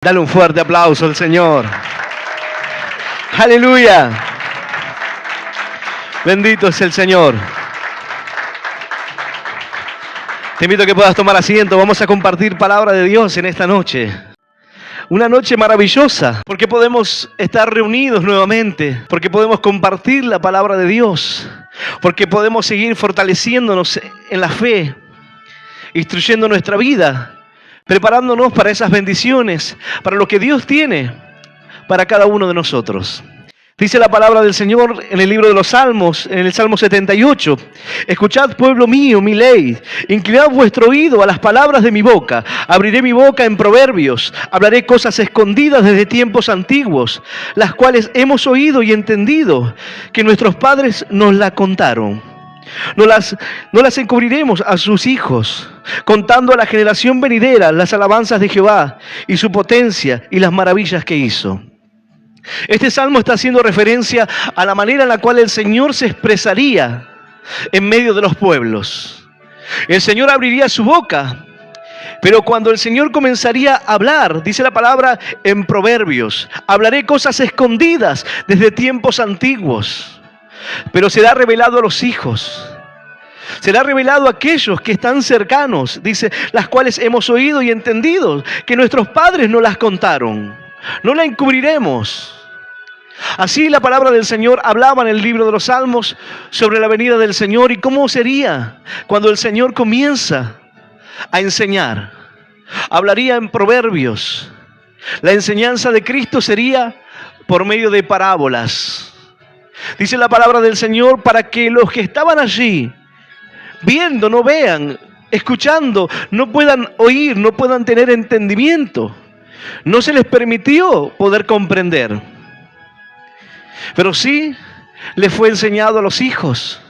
Dale un fuerte aplauso al Señor. Aleluya. Bendito es el Señor. Te invito a que puedas tomar asiento. Vamos a compartir palabra de Dios en esta noche. Una noche maravillosa, porque podemos estar reunidos nuevamente, porque podemos compartir la palabra de Dios, porque podemos seguir fortaleciéndonos en la fe, instruyendo nuestra vida, preparándonos para esas bendiciones, para lo que Dios tiene para cada uno de nosotros. Dice la palabra del Señor en el libro de los Salmos, en el Salmo 78. Escuchad, pueblo mío, mi ley. Inclinad vuestro oído a las palabras de mi boca. Abriré mi boca en proverbios. Hablaré cosas escondidas desde tiempos antiguos, las cuales hemos oído y entendido, que nuestros padres nos la contaron. No las encubriremos a sus hijos, contando a la generación venidera las alabanzas de Jehová y su potencia y las maravillas que hizo. Este salmo está haciendo referencia a la manera en la cual el Señor se expresaría en medio de los pueblos. El Señor abriría su boca, pero cuando el Señor comenzaría a hablar, dice la palabra en proverbios, hablaré cosas escondidas desde tiempos antiguos, pero será revelado a los hijos. Será revelado a aquellos que están cercanos, dice, las cuales hemos oído y entendido, que nuestros padres no las contaron. No la encubriremos. Así la palabra del Señor hablaba en el libro de los Salmos sobre la venida del Señor y cómo sería cuando el Señor comienza a enseñar. Hablaría en proverbios. La enseñanza de Cristo sería por medio de parábolas. Dice la palabra del Señor para que los que estaban allí, viendo, no vean, escuchando, no puedan oír, no puedan tener entendimiento. No se les permitió poder comprender. Pero sí les fue enseñado a los hijos.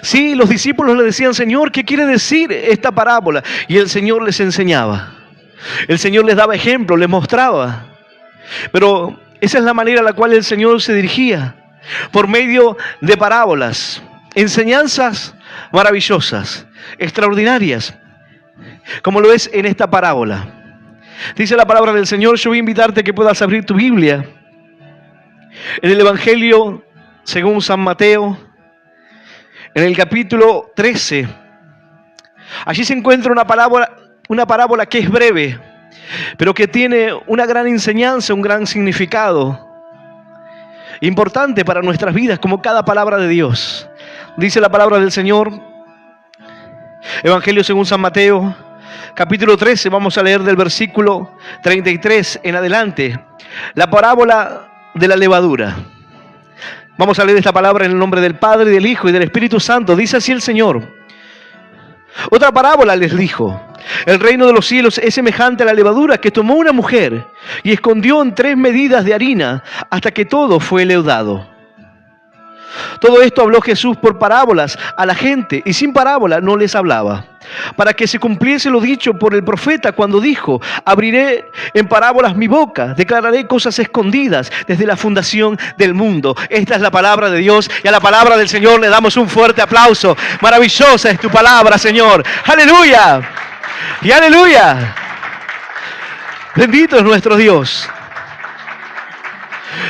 Sí, los discípulos le decían, Señor, ¿qué quiere decir esta parábola? Y el Señor les enseñaba. El Señor les daba ejemplo, les mostraba. Pero esa es la manera en la cual el Señor se dirigía. Por medio de parábolas, enseñanzas maravillosas, extraordinarias, como lo es en esta parábola. Dice la palabra del Señor, yo voy a invitarte a que puedas abrir tu Biblia en el Evangelio según San Mateo, en el capítulo 13. Allí se encuentra una parábola que es breve, pero que tiene una gran enseñanza, un gran significado, importante para nuestras vidas, como cada palabra de Dios. Dice la palabra del Señor, Evangelio según San Mateo, capítulo 13, vamos a leer del versículo 33 en adelante, la parábola de la levadura. Vamos a leer esta palabra en el nombre del Padre, del Hijo y del Espíritu Santo. Dice así el Señor. Otra parábola les dijo: el reino de los cielos es semejante a la levadura que tomó una mujer y escondió en 3 medidas de harina hasta que todo fue leudado. Todo esto habló Jesús por parábolas a la gente, y sin parábola no les hablaba, para que se cumpliese lo dicho por el profeta cuando dijo: abriré en parábolas mi boca, declararé cosas escondidas desde la fundación del mundo. Esta es la palabra de Dios, y a la palabra del Señor le damos un fuerte aplauso. Maravillosa es tu palabra, Señor. ¡Aleluya! ¡Y aleluya! Bendito es nuestro Dios.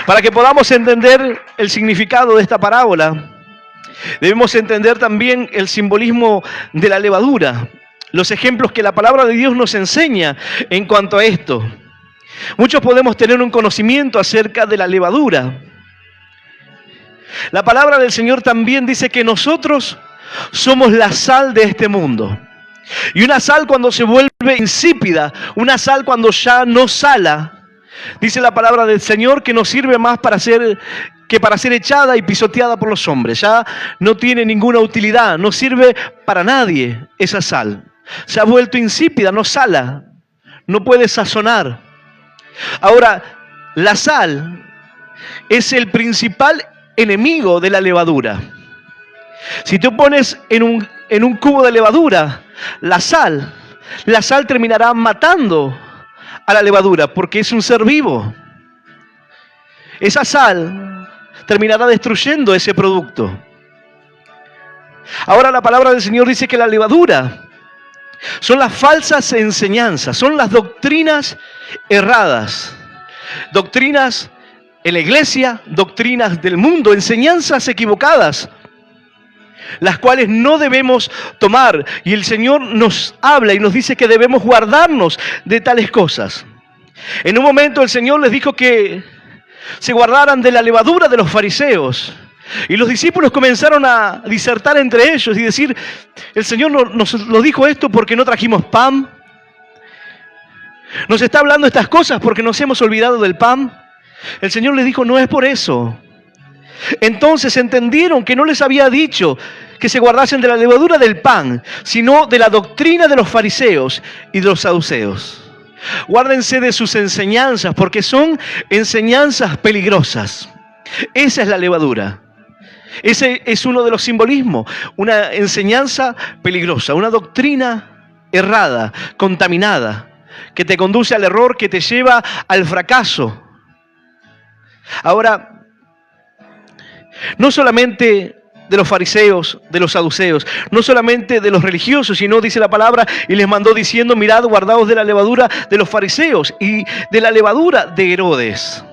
Para que podamos entender el significado de esta parábola, debemos entender también el simbolismo de la levadura, los ejemplos que la palabra de Dios nos enseña en cuanto a esto. Muchos podemos tener un conocimiento acerca de la levadura. La palabra del Señor también dice que nosotros somos la sal de este mundo. Y una sal cuando se vuelve insípida, una sal cuando ya no sala, dice la palabra del Señor que no sirve más para ser echada y pisoteada por los hombres. Ya no tiene ninguna utilidad, no sirve para nadie esa sal. Se ha vuelto insípida, no sala, no puede sazonar. Ahora, la sal es el principal enemigo de la levadura. Si tú pones en un cubo de levadura la sal terminará matando a la levadura, porque es un ser vivo. Esa sal terminará destruyendo ese producto. Ahora la palabra del Señor dice que la levadura Son las falsas enseñanzas, son las doctrinas erradas. Doctrinas en la iglesia, doctrinas del mundo, enseñanzas equivocadas, las cuales no debemos tomar. Y el Señor nos habla y nos dice que debemos guardarnos de tales cosas. En un momento el Señor les dijo que se guardaran de la levadura de los fariseos. Y los discípulos comenzaron a disertar entre ellos y decir, el Señor nos lo dijo esto porque no trajimos pan. Nos está hablando estas cosas porque nos hemos olvidado del pan. El Señor les dijo, no es por eso. Entonces entendieron que no les había dicho que se guardasen de la levadura del pan, sino de la doctrina de los fariseos y de los saduceos. Guárdense de sus enseñanzas porque son enseñanzas peligrosas. Esa es la levadura. Ese es uno de los simbolismos, una enseñanza peligrosa, una doctrina errada, contaminada, que te conduce al error, que te lleva al fracaso. Ahora, no solamente de los fariseos, de los saduceos, no solamente de los religiosos, sino dice la palabra, y les mandó diciendo, mirad, guardaos de la levadura de los fariseos y de la levadura de Herodes.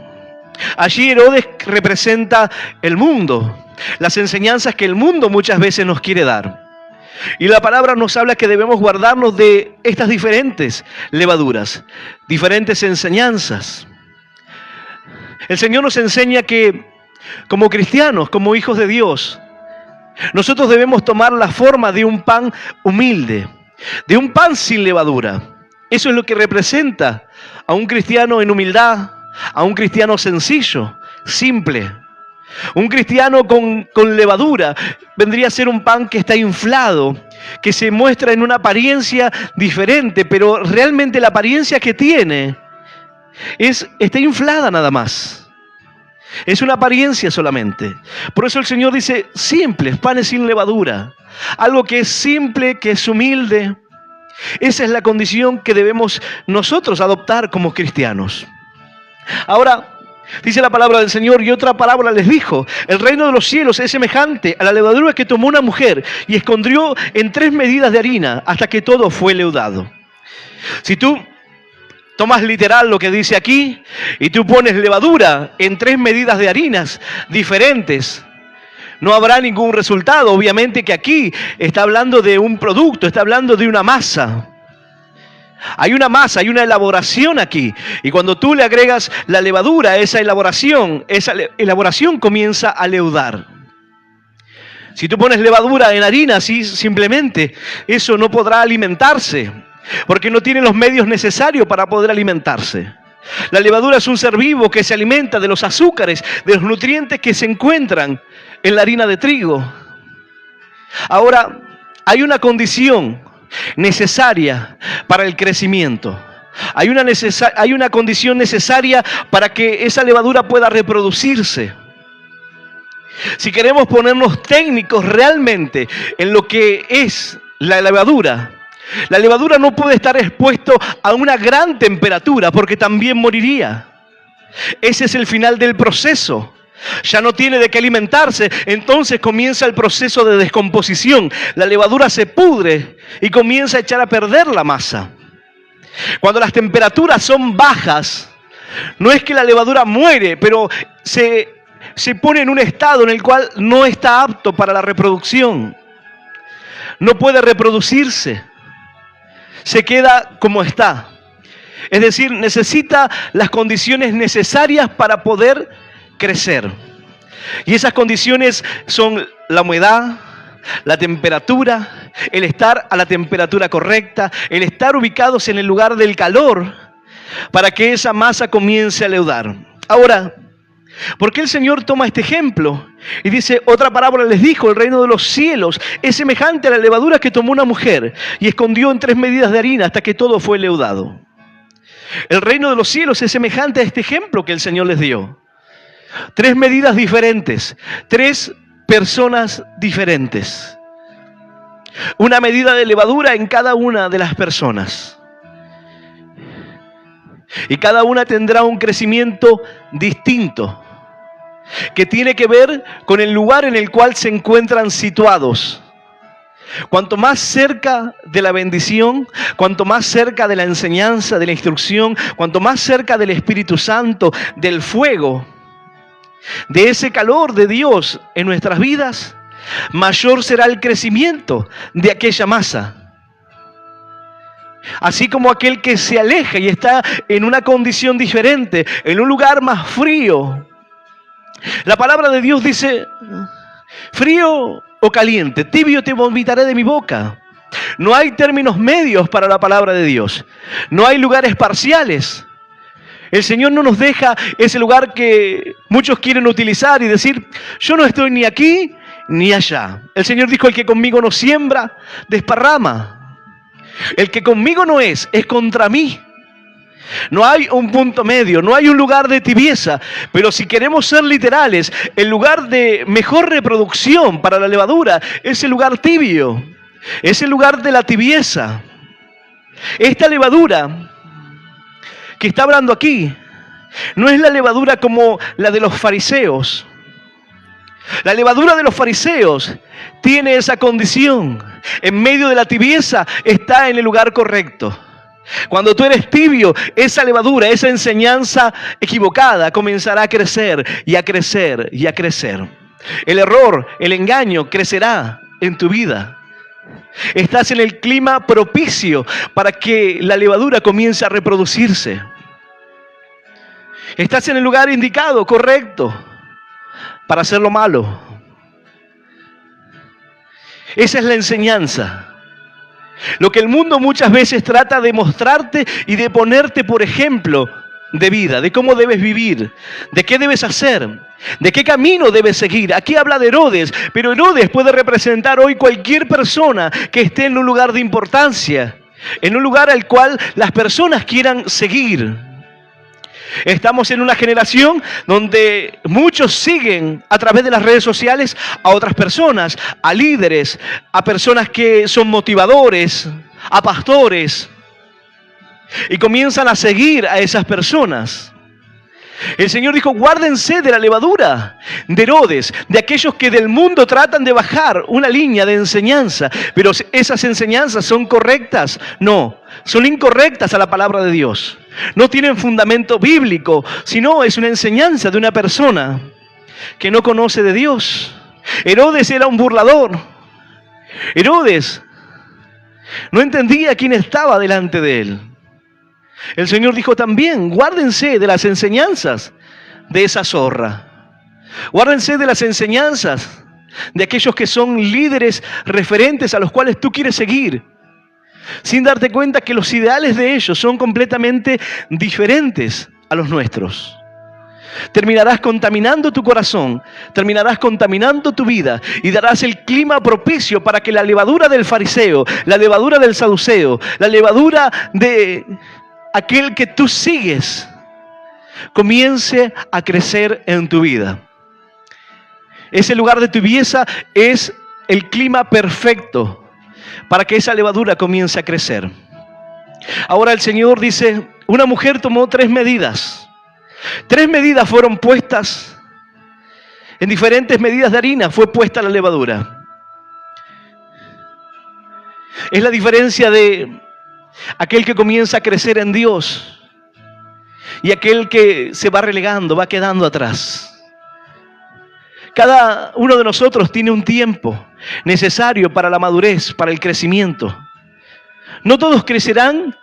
Allí Herodes representa el mundo, las enseñanzas que el mundo muchas veces nos quiere dar. Y la palabra nos habla que debemos guardarnos de estas diferentes levaduras, diferentes enseñanzas. El Señor nos enseña que como cristianos, como hijos de Dios, nosotros debemos tomar la forma de un pan humilde, de un pan sin levadura. Eso es lo que representa a un cristiano en humildad, a un cristiano sencillo, simple. Un cristiano con levadura vendría a ser un pan que está inflado, que se muestra en una apariencia diferente, pero realmente la apariencia que tiene está inflada nada más. Es una apariencia solamente. Por eso el Señor dice, simples, panes sin levadura. Algo que es simple, que es humilde. Esa es la condición que debemos nosotros adoptar como cristianos. Ahora, dice la palabra del Señor, y otra parábola les dijo, el reino de los cielos es semejante a la levadura que tomó una mujer y escondió en 3 medidas de harina hasta que todo fue leudado. Si tú tomas literal lo que dice aquí y tú pones levadura en 3 medidas de harinas diferentes, no habrá ningún resultado. Obviamente que aquí está hablando de un producto, está hablando de una masa. Hay una masa, hay una elaboración aquí. Y cuando tú le agregas la levadura a esa elaboración comienza a leudar. Si tú pones levadura en harina, así simplemente, eso no podrá alimentarse, porque no tiene los medios necesarios para poder alimentarse. La levadura es un ser vivo que se alimenta de los azúcares, de los nutrientes que se encuentran en la harina de trigo. Ahora, hay una condición necesaria para el crecimiento. Hay una condición necesaria para que esa levadura pueda reproducirse. Si queremos ponernos técnicos realmente en lo que es la levadura no puede estar expuesto a una gran temperatura porque también moriría. Ese es el final del proceso. Ya no tiene de qué alimentarse, entonces comienza el proceso de descomposición. La levadura se pudre y comienza a echar a perder la masa. Cuando las temperaturas son bajas, no es que la levadura muere, pero se pone en un estado en el cual no está apto para la reproducción. No puede reproducirse. Se queda como está. Es decir, necesita las condiciones necesarias para poder crecer. Y esas condiciones son la humedad, la temperatura, el estar a la temperatura correcta, el estar ubicados en el lugar del calor para que esa masa comience a leudar. Ahora, ¿por qué el Señor toma este ejemplo? Y dice, otra parábola les dijo, el reino de los cielos es semejante a la levadura que tomó una mujer y escondió en 3 medidas de harina hasta que todo fue leudado. El reino de los cielos es semejante a este ejemplo que el Señor les dio. 3 medidas diferentes, 3 personas diferentes. Una medida de levadura en cada una de las personas. Y cada una tendrá un crecimiento distinto, que tiene que ver con el lugar en el cual se encuentran situados. Cuanto más cerca de la bendición, cuanto más cerca de la enseñanza, de la instrucción, cuanto más cerca del Espíritu Santo, del fuego, de ese calor de Dios en nuestras vidas, mayor será el crecimiento de aquella masa. Así como aquel que se aleja y está en una condición diferente, en un lugar más frío. La palabra de Dios dice, frío o caliente, tibio te vomitaré de mi boca. No hay términos medios para la palabra de Dios. No hay lugares parciales. El Señor no nos deja ese lugar que muchos quieren utilizar y decir, yo no estoy ni aquí ni allá. El Señor dijo, el que conmigo no siembra, desparrama. El que conmigo no es contra mí. No hay un punto medio, no hay un lugar de tibieza. Pero si queremos ser literales, el lugar de mejor reproducción para la levadura es el lugar tibio. Es el lugar de la tibieza. Esta levadura que está hablando aquí no es la levadura como la de los fariseos. La levadura de los fariseos tiene esa condición. En medio de la tibieza está en el lugar correcto. Cuando tú eres tibio, esa levadura, esa enseñanza equivocada comenzará a crecer y a crecer y a crecer. El error, el engaño crecerá en tu vida. Estás en el clima propicio para que la levadura comience a reproducirse. Estás en el lugar indicado, correcto, para hacer lo malo. Esa es la enseñanza. Lo que el mundo muchas veces trata de mostrarte y de ponerte por ejemplo de vida, de cómo debes vivir, de qué debes hacer, de qué camino debes seguir. Aquí habla de Herodes, pero Herodes puede representar hoy cualquier persona que esté en un lugar de importancia, en un lugar al cual las personas quieran seguir. Estamos en una generación donde muchos siguen a través de las redes sociales a otras personas, a líderes, a personas que son motivadores, a pastores, y comienzan a seguir a esas personas. El Señor dijo, guárdense de la levadura de Herodes, de aquellos que del mundo tratan de bajar una línea de enseñanza, pero esas enseñanzas son correctas. No, son incorrectas a la palabra de Dios. No tienen fundamento bíblico, sino es una enseñanza de una persona que no conoce de Dios. Herodes era un burlador. Herodes no entendía quién estaba delante de él. El Señor dijo también, guárdense de las enseñanzas de esa zorra. Guárdense de las enseñanzas de aquellos que son líderes referentes a los cuales tú quieres seguir, sin darte cuenta que los ideales de ellos son completamente diferentes a los nuestros. Terminarás contaminando tu corazón, terminarás contaminando tu vida y darás el clima propicio para que la levadura del fariseo, la levadura del saduceo, la levadura de aquel que tú sigues comience a crecer en tu vida. Ese lugar de tibieza es el clima perfecto para que esa levadura comience a crecer. Ahora el Señor dice, una mujer tomó 3 medidas. 3 medidas fueron puestas, en diferentes medidas de harina fue puesta la levadura. Es la diferencia de aquel que comienza a crecer en Dios y aquel que se va relegando, va quedando atrás. Cada uno de nosotros tiene un tiempo necesario para la madurez, para el crecimiento. No todos crecerán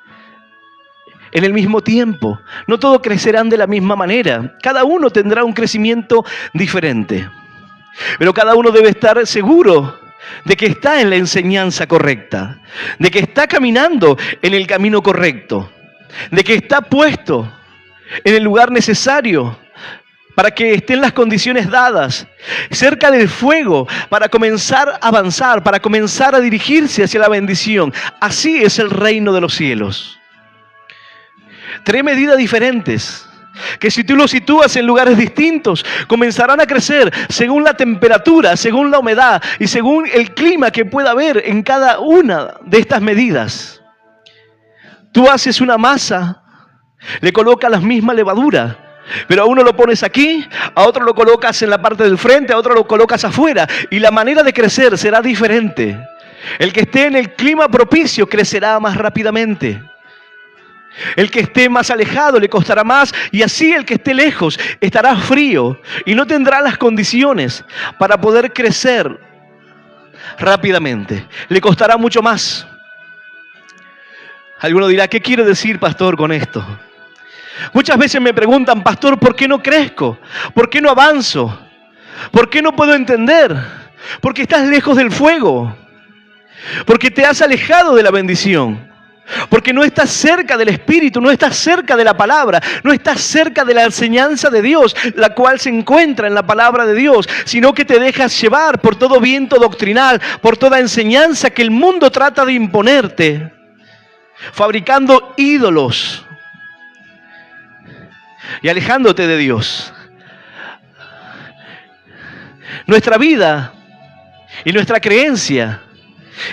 en el mismo tiempo, no todos crecerán de la misma manera. Cada uno tendrá un crecimiento diferente. Pero cada uno debe estar seguro de que está en la enseñanza correcta, de que está caminando en el camino correcto, de que está puesto en el lugar necesario para que estén las condiciones dadas, cerca del fuego, para comenzar a avanzar, para comenzar a dirigirse hacia la bendición. Así es el reino de los cielos. 3 medidas diferentes, que si tú los sitúas en lugares distintos, comenzarán a crecer según la temperatura, según la humedad y según el clima que pueda haber en cada una de estas medidas. Tú haces una masa, le colocas la misma levadura, pero a uno lo pones aquí, a otro lo colocas en la parte del frente, a otro lo colocas afuera, y la manera de crecer será diferente. El que esté en el clima propicio crecerá más rápidamente. El que esté más alejado le costará más, y así el que esté lejos estará frío y no tendrá las condiciones para poder crecer rápidamente. Le costará mucho más. Alguno dirá, ¿qué quiere decir, pastor, con esto? Muchas veces me preguntan, pastor, ¿por qué no crezco? ¿Por qué no avanzo? ¿Por qué no puedo entender? Porque estás lejos del fuego. Porque te has alejado de la bendición. Porque no estás cerca del Espíritu, no estás cerca de la palabra, no estás cerca de la enseñanza de Dios, la cual se encuentra en la palabra de Dios, sino que te dejas llevar por todo viento doctrinal, por toda enseñanza que el mundo trata de imponerte, fabricando ídolos y alejándote de Dios. Nuestra vida y nuestra creencia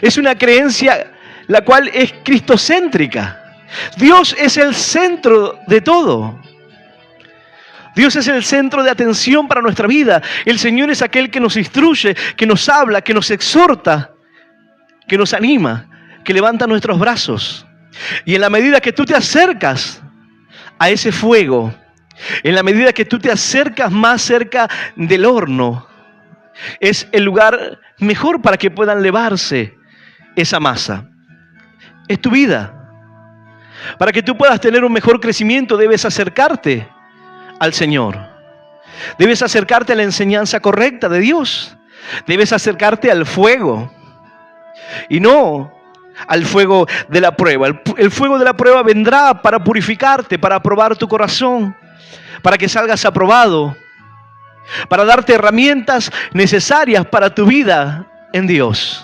es una creencia la cual es cristocéntrica. Dios es el centro de todo. Dios es el centro de atención para nuestra vida. El Señor es aquel que nos instruye, que nos habla, que nos exhorta, que nos anima, que levanta nuestros brazos. Y en la medida que tú te acercas a ese fuego, en la medida que tú te acercas más cerca del horno, es el lugar mejor para que puedan elevarse esa masa. Es tu vida. Para que tú puedas tener un mejor crecimiento, debes acercarte al Señor. Debes acercarte a la enseñanza correcta de Dios. Debes acercarte al fuego. Y no al fuego de la prueba. El fuego de la prueba vendrá para purificarte, para probar tu corazón, para que salgas aprobado, para darte herramientas necesarias para tu vida en Dios.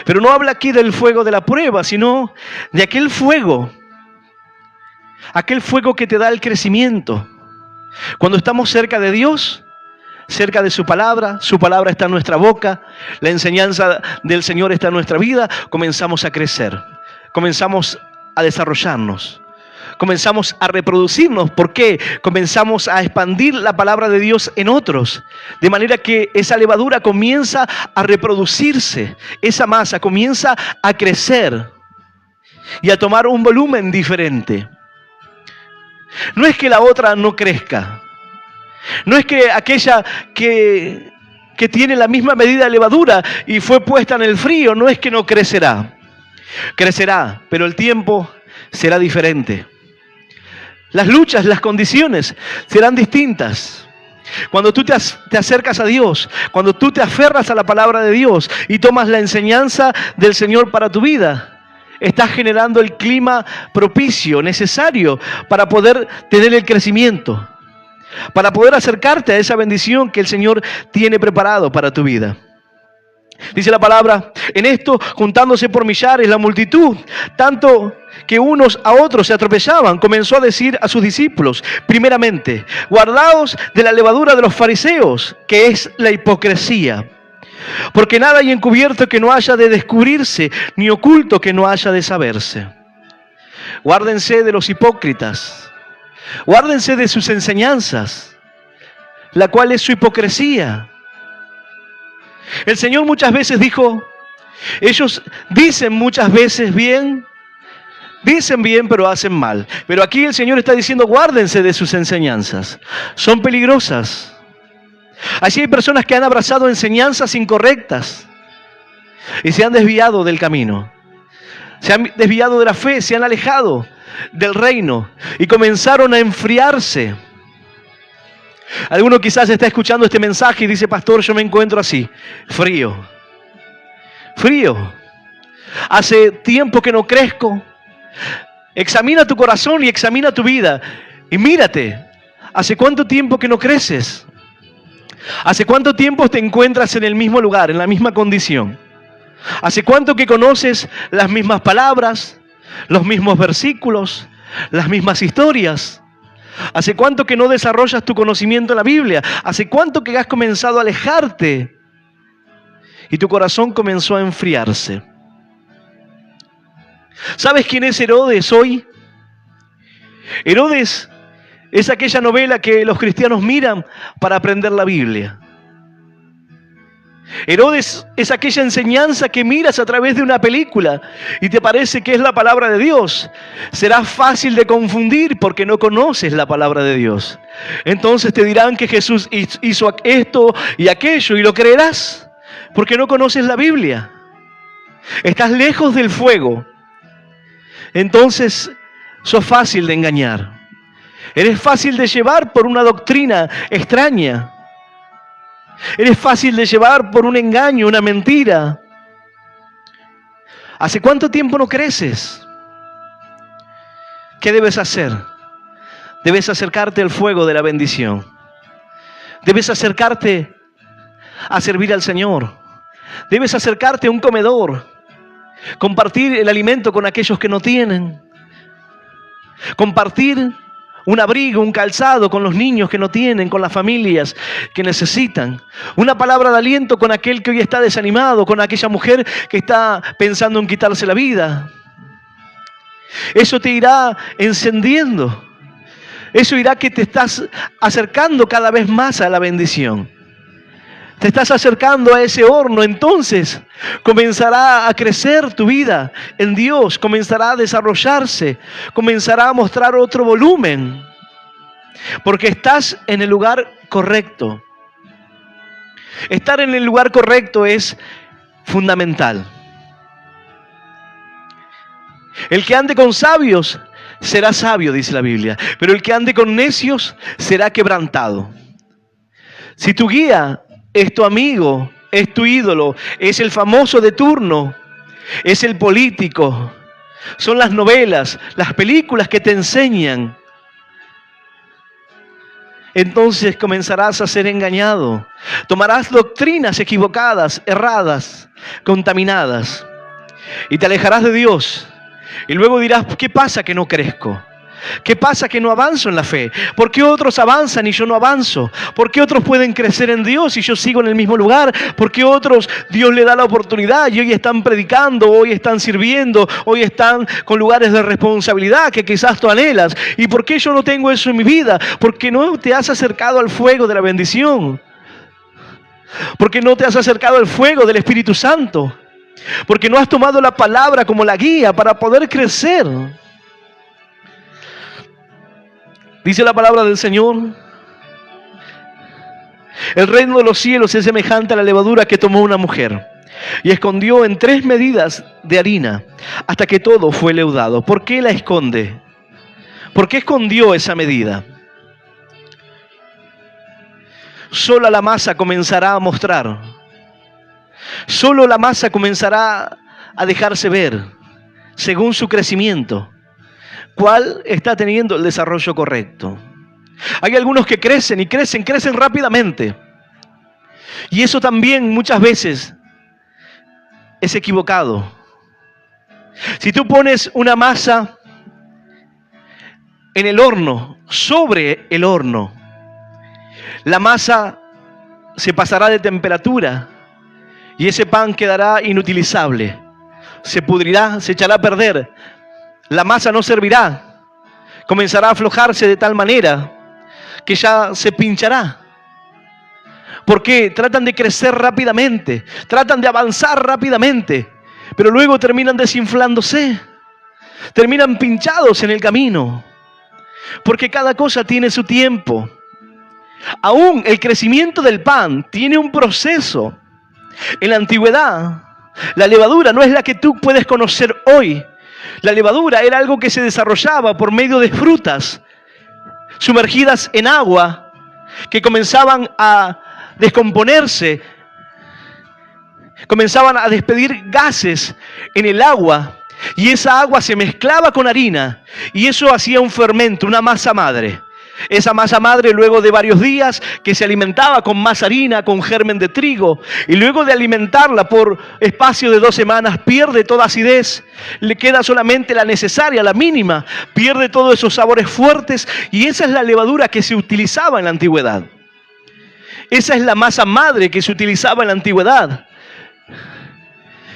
Pero no habla aquí del fuego de la prueba, sino de aquel fuego que te da el crecimiento. Cuando estamos cerca de Dios, cerca de su palabra está en nuestra boca, la enseñanza del Señor está en nuestra vida, comenzamos a crecer, comenzamos a desarrollarnos, comenzamos a reproducirnos. ¿Por qué? Comenzamos a expandir la palabra de Dios en otros, de manera que esa levadura comienza a reproducirse, esa masa comienza a crecer y a tomar un volumen diferente. No es que la otra no crezca, no es que aquella que tiene la misma medida de levadura y fue puesta en el frío, no es que no crecerá. Crecerá, pero el tiempo será diferente. Las luchas, las condiciones serán distintas. Cuando tú te acercas a Dios, cuando tú te aferras a la palabra de Dios y tomas la enseñanza del Señor para tu vida, estás generando el clima propicio, necesario para poder tener el crecimiento, para poder acercarte a esa bendición que el Señor tiene preparado para tu vida. Dice la palabra, en esto, juntándose por millares la multitud, tanto que unos a otros se atropellaban, comenzó a decir a sus discípulos, primeramente, guardaos de la levadura de los fariseos, que es la hipocresía. Porque nada hay encubierto que no haya de descubrirse, ni oculto que no haya de saberse. Guárdense de los hipócritas, guárdense de sus enseñanzas, la cual es su hipocresía. El Señor muchas veces dijo, ellos dicen muchas veces bien, dicen bien pero hacen mal. Pero aquí el Señor está diciendo, guárdense de sus enseñanzas, son peligrosas. Así hay personas que han abrazado enseñanzas incorrectas y se han desviado del camino. Se han desviado de la fe, se han alejado del reino y comenzaron a enfriarse. Alguno quizás está escuchando este mensaje y dice, pastor, yo me encuentro así, frío. Frío. Hace tiempo que no crezco. Examina tu corazón y examina tu vida. Y mírate, ¿hace cuánto tiempo que no creces? ¿Hace cuánto tiempo te encuentras en el mismo lugar, en la misma condición? ¿Hace cuánto que conoces las mismas palabras, los mismos versículos, las mismas historias? ¿Hace cuánto que no desarrollas tu conocimiento en la Biblia? ¿Hace cuánto que has comenzado a alejarte y tu corazón comenzó a enfriarse? ¿Sabes quién es Herodes hoy? Herodes es aquella novela que los cristianos miran para aprender la Biblia. Herodes es aquella enseñanza que miras a través de una película y te parece que es la palabra de Dios. Será fácil de confundir porque no conoces la palabra de Dios. Entonces te dirán que Jesús hizo esto y aquello y lo creerás porque no conoces la Biblia. Estás lejos del fuego. Entonces sos fácil de engañar. Eres fácil de llevar por una doctrina extraña. Eres fácil de llevar por un engaño, una mentira. ¿Hace cuánto tiempo no creces? ¿Qué debes hacer? Debes acercarte al fuego de la bendición. Debes acercarte a servir al Señor. Debes acercarte a un comedor. Compartir el alimento con aquellos que no tienen. Compartir un abrigo, un calzado con los niños que no tienen, con las familias que necesitan. Una palabra de aliento con aquel que hoy está desanimado, con aquella mujer que está pensando en quitarse la vida. Eso te irá encendiendo. Eso irá que te estás acercando cada vez más a la bendición. Te estás acercando a ese horno, entonces comenzará a crecer tu vida en Dios, comenzará a desarrollarse, comenzará a mostrar otro volumen, porque estás en el lugar correcto. Estar en el lugar correcto es fundamental. El que ande con sabios será sabio, dice la Biblia, pero el que ande con necios será quebrantado. Si tu guía es tu amigo, es tu ídolo, es el famoso de turno, es el político, son las novelas, las películas que te enseñan, entonces comenzarás a ser engañado. Tomarás doctrinas equivocadas, erradas, contaminadas, y te alejarás de Dios. Y luego dirás, ¿qué pasa que no crezco? ¿Qué pasa que no avanzo en la fe? ¿Por qué otros avanzan y yo no avanzo? ¿Por qué otros pueden crecer en Dios y yo sigo en el mismo lugar? ¿Por qué otros Dios le da la oportunidad y hoy están predicando, hoy están sirviendo, hoy están con lugares de responsabilidad que quizás tú anhelas? ¿Y por qué yo no tengo eso en mi vida? Porque no te has acercado al fuego de la bendición. Porque no te has acercado al fuego del Espíritu Santo. Porque no has tomado la palabra como la guía para poder crecer. Dice la palabra del Señor: el reino de los cielos es semejante a la levadura que tomó una mujer y escondió en 3 medidas de harina hasta que todo fue leudado. ¿Por qué la esconde? ¿Por qué escondió esa medida? Solo la masa comenzará a mostrar. Solo la masa comenzará a dejarse ver según su crecimiento. ¿Cuál está teniendo el desarrollo correcto? Hay algunos que crecen y crecen rápidamente. Y eso también muchas veces es equivocado. Si tú pones una masa en el horno, sobre el horno, la masa se pasará de temperatura y ese pan quedará inutilizable. Se pudrirá, se echará a perder. La masa no servirá. Comenzará a aflojarse de tal manera que ya se pinchará. ¿Por qué? Tratan de crecer rápidamente, tratan de avanzar rápidamente, pero luego terminan desinflándose, terminan pinchados en el camino, porque cada cosa tiene su tiempo. Aún el crecimiento del pan tiene un proceso. En la antigüedad, la levadura no es la que tú puedes conocer hoy. La levadura era algo que se desarrollaba por medio de frutas sumergidas en agua que comenzaban a descomponerse, comenzaban a despedir gases en el agua y esa agua se mezclaba con harina y eso hacía un fermento, una masa madre. Esa masa madre, luego de varios días, que se alimentaba con más harina, con germen de trigo, y luego de alimentarla por espacio de 2 semanas, pierde toda acidez, le queda solamente la necesaria, la mínima, pierde todos esos sabores fuertes, y esa es la levadura que se utilizaba en la antigüedad. Esa es la masa madre que se utilizaba en la antigüedad.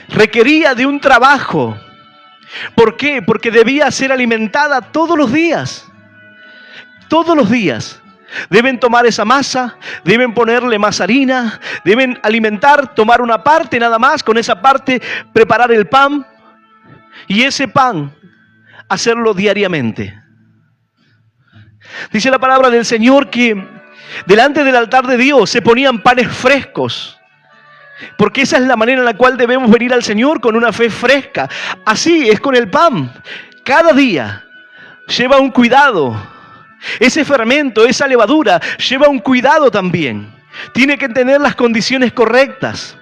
Requería de un trabajo. ¿Por qué? Porque debía ser alimentada todos los días. Todos los días. Deben tomar esa masa, deben ponerle más harina, deben alimentar, tomar una parte nada más, con esa parte preparar el pan y ese pan hacerlo diariamente. Dice la palabra del Señor que delante del altar de Dios se ponían panes frescos, porque esa es la manera en la cual debemos venir al Señor, con una fe fresca. Así es con el pan. Cada día lleva un cuidado. Ese fermento, esa levadura, lleva un cuidado también. Tiene que tener las condiciones correctas.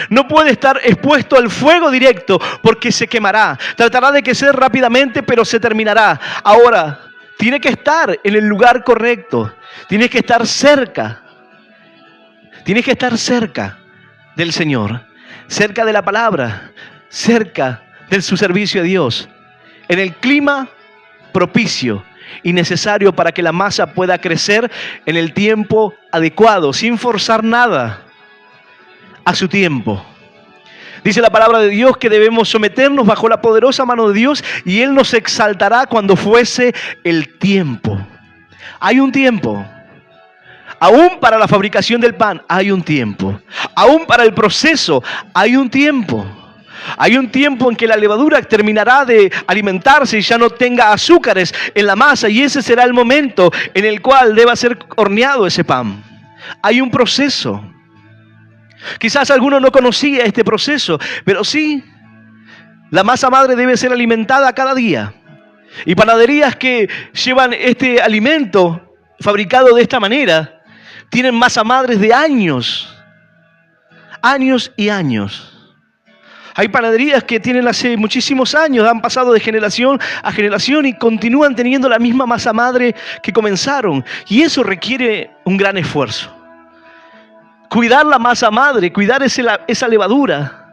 No puede estar expuesto al fuego directo porque se quemará. Tratará de crecer rápidamente, pero se terminará. Ahora, tiene que estar en el lugar correcto. Tiene que estar cerca. Tiene que estar cerca del Señor, cerca de la palabra, cerca de su servicio a Dios, en el clima propicio y necesario para que la masa pueda crecer en el tiempo adecuado, sin forzar nada, a su tiempo. Dice la palabra de Dios que debemos someternos bajo la poderosa mano de Dios y Él nos exaltará cuando fuese el tiempo. Hay un tiempo. Aún para la fabricación del pan hay un tiempo. Aún para el proceso hay un tiempo. Hay un tiempo en que la levadura terminará de alimentarse y ya no tenga azúcares en la masa, y ese será el momento en el cual deba ser horneado ese pan. Hay un proceso. Quizás alguno no conocía este proceso, pero sí, la masa madre debe ser alimentada cada día. Y panaderías que llevan este alimento fabricado de esta manera tienen masa madres de años, años y años. Hay panaderías que tienen hace muchísimos años, han pasado de generación a generación y continúan teniendo la misma masa madre que comenzaron. Y eso requiere un gran esfuerzo. Cuidar la masa madre, cuidar esa levadura,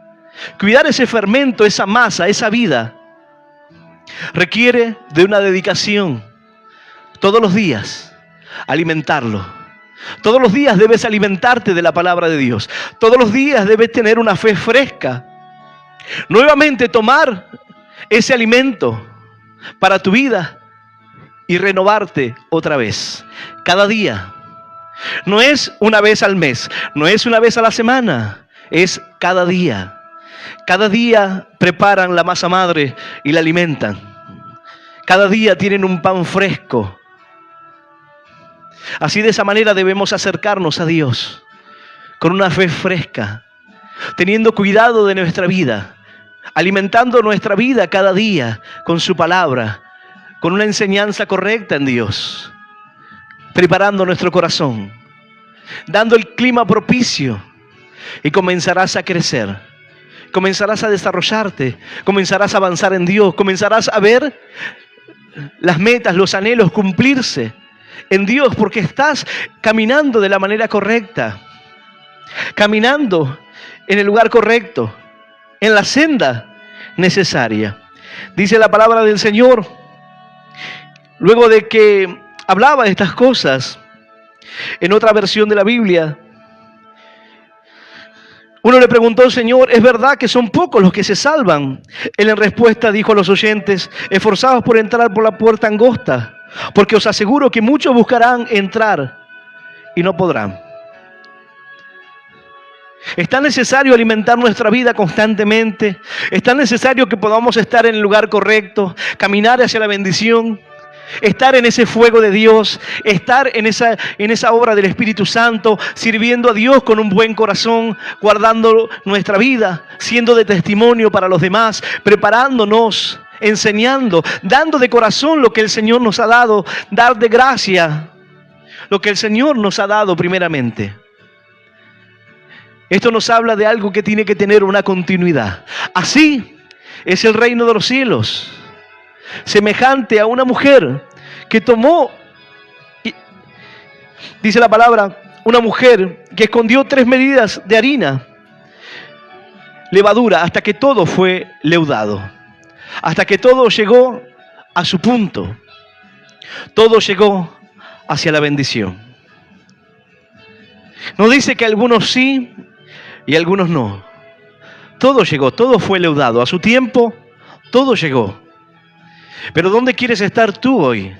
cuidar ese fermento, esa masa, esa vida, requiere de una dedicación. Todos los días, alimentarlo. Todos los días debes alimentarte de la palabra de Dios. Todos los días debes tener una fe fresca. Nuevamente tomar ese alimento para tu vida y renovarte otra vez. Cada día. No es una vez al mes, no es una vez a la semana, es cada día. Cada día preparan la masa madre y la alimentan. Cada día tienen un pan fresco. Así, de esa manera debemos acercarnos a Dios, con una fe fresca, teniendo cuidado de nuestra vida, alimentando nuestra vida cada día con su palabra, con una enseñanza correcta en Dios, preparando nuestro corazón, dando el clima propicio, y comenzarás a crecer, comenzarás a desarrollarte, comenzarás a avanzar en Dios, comenzarás a ver las metas, los anhelos cumplirse en Dios, porque estás caminando de la manera correcta, caminando en el lugar correcto, en la senda necesaria. Dice la palabra del Señor, luego de que hablaba de estas cosas, en otra versión de la Biblia, uno le preguntó: Señor, ¿es verdad que son pocos los que se salvan? Él en respuesta dijo a los oyentes: esforzaos por entrar por la puerta angosta, porque os aseguro que muchos buscarán entrar y no podrán. Es tan necesario alimentar nuestra vida constantemente. Es tan necesario que podamos estar en el lugar correcto, caminar hacia la bendición, estar en ese fuego de Dios, estar en esa obra del Espíritu Santo, sirviendo a Dios con un buen corazón, guardando nuestra vida, siendo de testimonio para los demás, preparándonos, enseñando, dando de corazón lo que el Señor nos ha dado, dar de gracia lo que el Señor nos ha dado primeramente. Esto nos habla de algo que tiene que tener una continuidad. Así es el reino de los cielos, semejante a una mujer que tomó, dice la palabra, una mujer que escondió 3 medidas de harina, levadura, hasta que todo fue leudado, hasta que todo llegó a su punto, todo llegó hacia la bendición. No dice que algunos sí y algunos no. Todo llegó, todo fue leudado. A su tiempo, todo llegó. Pero ¿dónde quieres estar tú hoy?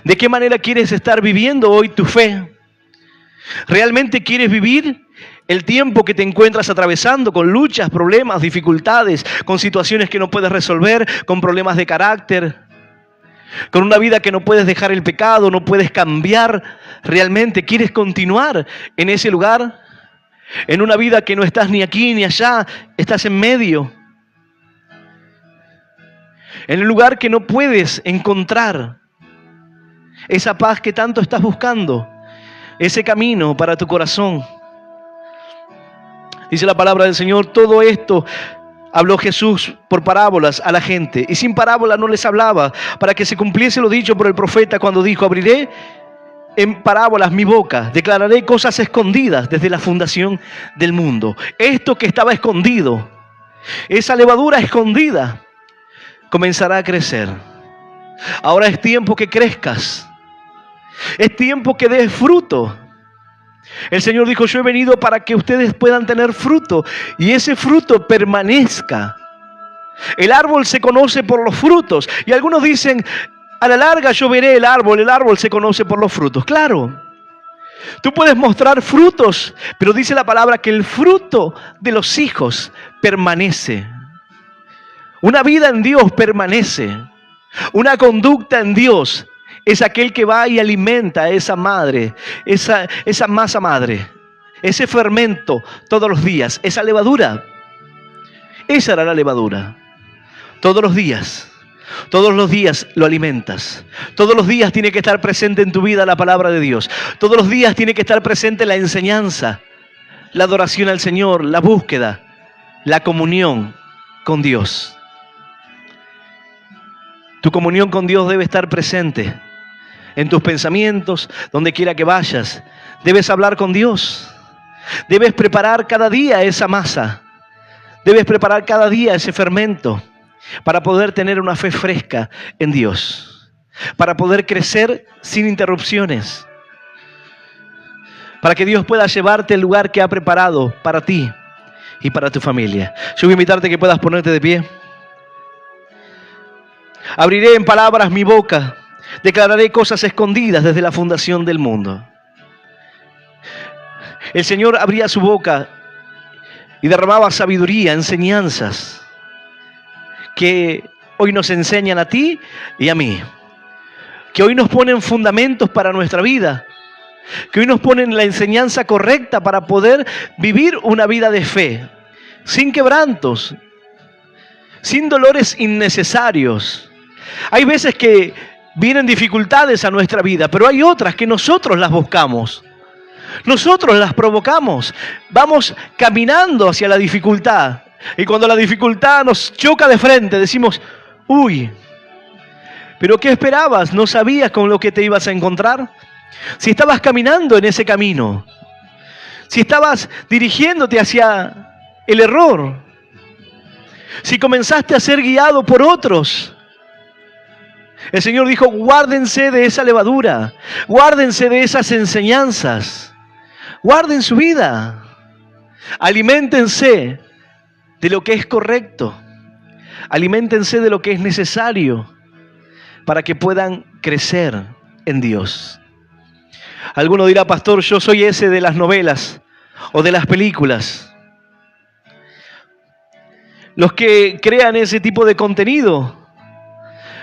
¿De qué manera quieres estar viviendo hoy tu fe? ¿Realmente quieres vivir el tiempo que te encuentras atravesando con luchas, problemas, dificultades, con situaciones que no puedes resolver, con problemas de carácter, con una vida que no puedes dejar el pecado, no puedes cambiar? ¿Realmente quieres continuar en ese lugar? En una vida que no estás ni aquí ni allá, estás en medio. En el lugar que no puedes encontrar esa paz que tanto estás buscando, ese camino para tu corazón. Dice la palabra del Señor, todo esto habló Jesús por parábolas a la gente, y sin parábolas no les hablaba, para que se cumpliese lo dicho por el profeta cuando dijo, abriré en parábolas mi boca, declararé cosas escondidas desde la fundación del mundo. Esto que estaba escondido, esa levadura escondida, comenzará a crecer. Ahora es tiempo que crezcas. Es tiempo que des fruto. El Señor dijo, yo he venido para que ustedes puedan tener fruto y ese fruto permanezca. El árbol se conoce por los frutos. Y algunos dicen, a la larga yo veré el árbol se conoce por los frutos. Claro, tú puedes mostrar frutos, pero dice la palabra que el fruto de los hijos permanece. Una vida en Dios permanece. Una conducta en Dios es aquel que va y alimenta a esa madre, esa masa madre, ese fermento todos los días, esa levadura. Esa era la levadura. Todos los días lo alimentas. Todos los días tiene que estar presente en tu vida la palabra de Dios. Todos los días tiene que estar presente la enseñanza, la adoración al Señor, la búsqueda, la comunión con Dios. Tu comunión con Dios debe estar presente en tus pensamientos, donde quiera que vayas. Debes hablar con Dios. Debes preparar cada día esa masa. Debes preparar cada día ese fermento para poder tener una fe fresca en Dios. Para poder crecer sin interrupciones. Para que Dios pueda llevarte al lugar que ha preparado para ti y para tu familia. Yo voy a invitarte a que puedas ponerte de pie. Abriré en palabras mi boca, declararé cosas escondidas desde la fundación del mundo. El Señor abría su boca y derramaba sabiduría, enseñanzas que hoy nos enseñan a ti y a mí, que hoy nos ponen fundamentos para nuestra vida, que hoy nos ponen la enseñanza correcta para poder vivir una vida de fe, sin quebrantos, sin dolores innecesarios. Hay veces que vienen dificultades a nuestra vida, pero hay otras que nosotros las buscamos. Nosotros las provocamos. Vamos caminando hacia la dificultad. Y cuando la dificultad nos choca de frente, decimos, uy, ¿pero qué esperabas? ¿No sabías con lo que te ibas a encontrar? Si estabas caminando en ese camino, si estabas dirigiéndote hacia el error, si comenzaste a ser guiado por otros, el Señor dijo, guárdense de esa levadura, guárdense de esas enseñanzas, guarden su vida, aliméntense de lo que es correcto, aliméntense de lo que es necesario para que puedan crecer en Dios. Alguno dirá, pastor, yo soy ese de las novelas o de las películas. Los que crean ese tipo de contenido,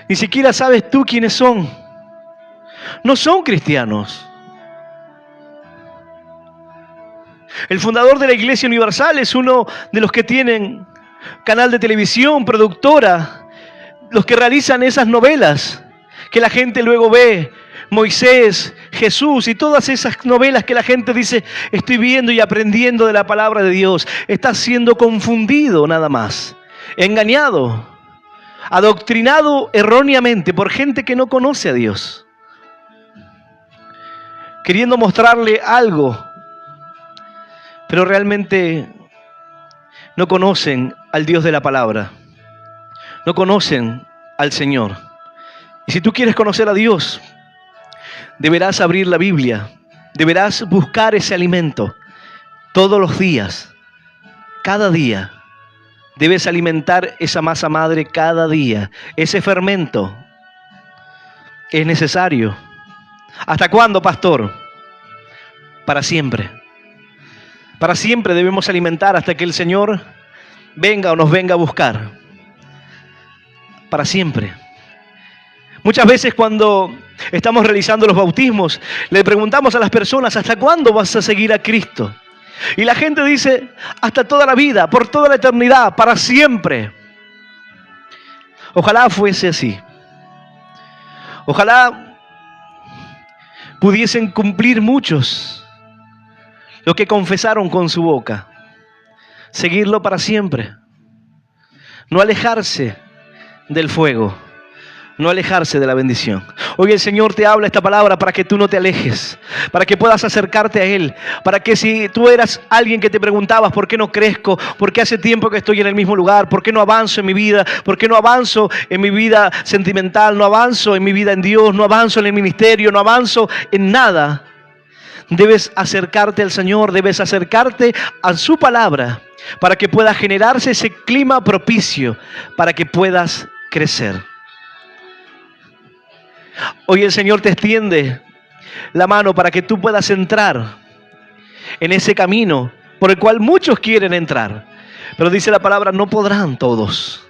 ni siquiera sabes tú quiénes son. No son cristianos. El fundador de la Iglesia Universal es uno de los que tienen canal de televisión, productora, los que realizan esas novelas que la gente luego ve, Moisés, Jesús y todas esas novelas que la gente dice, estoy viendo y aprendiendo de la palabra de Dios. Estás siendo confundido nada más, engañado, adoctrinado erróneamente por gente que no conoce a Dios, queriendo mostrarle algo, pero realmente no conocen al Dios de la palabra, no conocen al Señor. Y si tú quieres conocer a Dios, deberás abrir la Biblia, deberás buscar ese alimento todos los días, cada día. Debes alimentar esa masa madre cada día, ese fermento. es necesario. ¿Hasta cuándo, pastor? Para siempre. Para siempre debemos alimentar hasta que el Señor venga o nos venga a buscar. Para siempre. Muchas veces cuando estamos realizando los bautismos, le preguntamos a las personas, ¿hasta cuándo vas a seguir a Cristo? Y la gente dice, hasta toda la vida, por toda la eternidad, para siempre. Ojalá fuese así. Ojalá pudiesen cumplir muchos lo que confesaron con su boca. Seguirlo para siempre. No alejarse del fuego. No alejarse de la bendición. Hoy el Señor te habla esta palabra para que tú no te alejes, para que puedas acercarte a Él, para que si tú eras alguien que te preguntabas por qué no crezco, por qué hace tiempo que estoy en el mismo lugar, por qué no avanzo en mi vida, por qué no avanzo en mi vida sentimental, no avanzo en mi vida en Dios, no avanzo en el ministerio, no avanzo en nada, debes acercarte al Señor, debes acercarte a su palabra para que pueda generarse ese clima propicio para que puedas crecer. Hoy el Señor te extiende la mano para que tú puedas entrar en ese camino por el cual muchos quieren entrar. Pero dice la palabra, no podrán todos.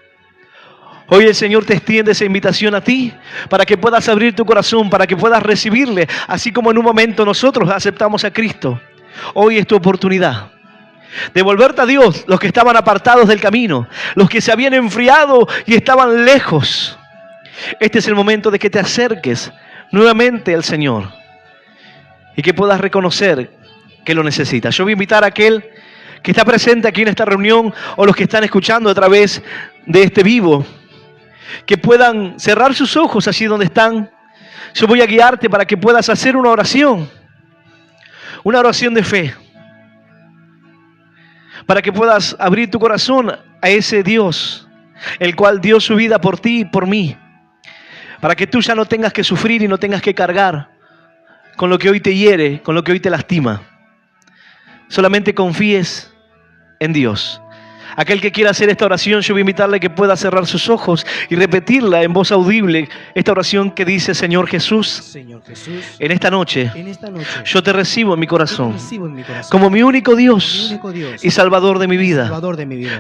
Hoy el Señor te extiende esa invitación a ti para que puedas abrir tu corazón, para que puedas recibirle, así como en un momento nosotros aceptamos a Cristo. Hoy es tu oportunidad de volverte a Dios, los que estaban apartados del camino, los que se habían enfriado y estaban lejos. Este es el momento de que te acerques nuevamente al Señor y que puedas reconocer que lo necesitas. Yo voy a invitar a aquel que está presente aquí en esta reunión o los que están escuchando a través de este vivo, que puedan cerrar sus ojos allí donde están. Yo voy a guiarte para que puedas hacer una oración de fe, para que puedas abrir tu corazón a ese Dios, el cual dio su vida por ti y por mí. Para que tú ya no tengas que sufrir y no tengas que cargar con lo que hoy te hiere, con lo que hoy te lastima. Solamente confíes en Dios. Aquel que quiera hacer esta oración, yo voy a invitarle a que pueda cerrar sus ojos y repetirla en voz audible. Esta oración que dice, Señor Jesús, en esta noche, yo te recibo en mi corazón, como mi único Dios y Salvador de mi vida.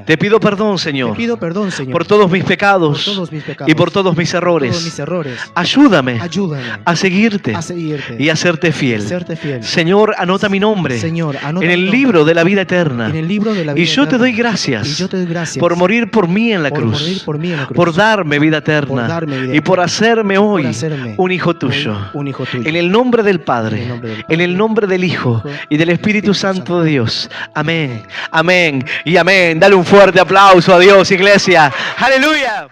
Te pido perdón, Señor, por todos mis pecados y por todos mis errores. Ayúdame a seguirte y a serte fiel. Señor, anota mi nombre en el libro de la vida eterna. Y yo te doy gracias por morir por mí en la cruz, por darme vida eterna y por hacerme hoy un hijo tuyo. En el nombre del Padre, en el nombre del Hijo y del Espíritu Santo de Dios. Amén, amén y amén. Dale un fuerte aplauso a Dios, iglesia. ¡Aleluya!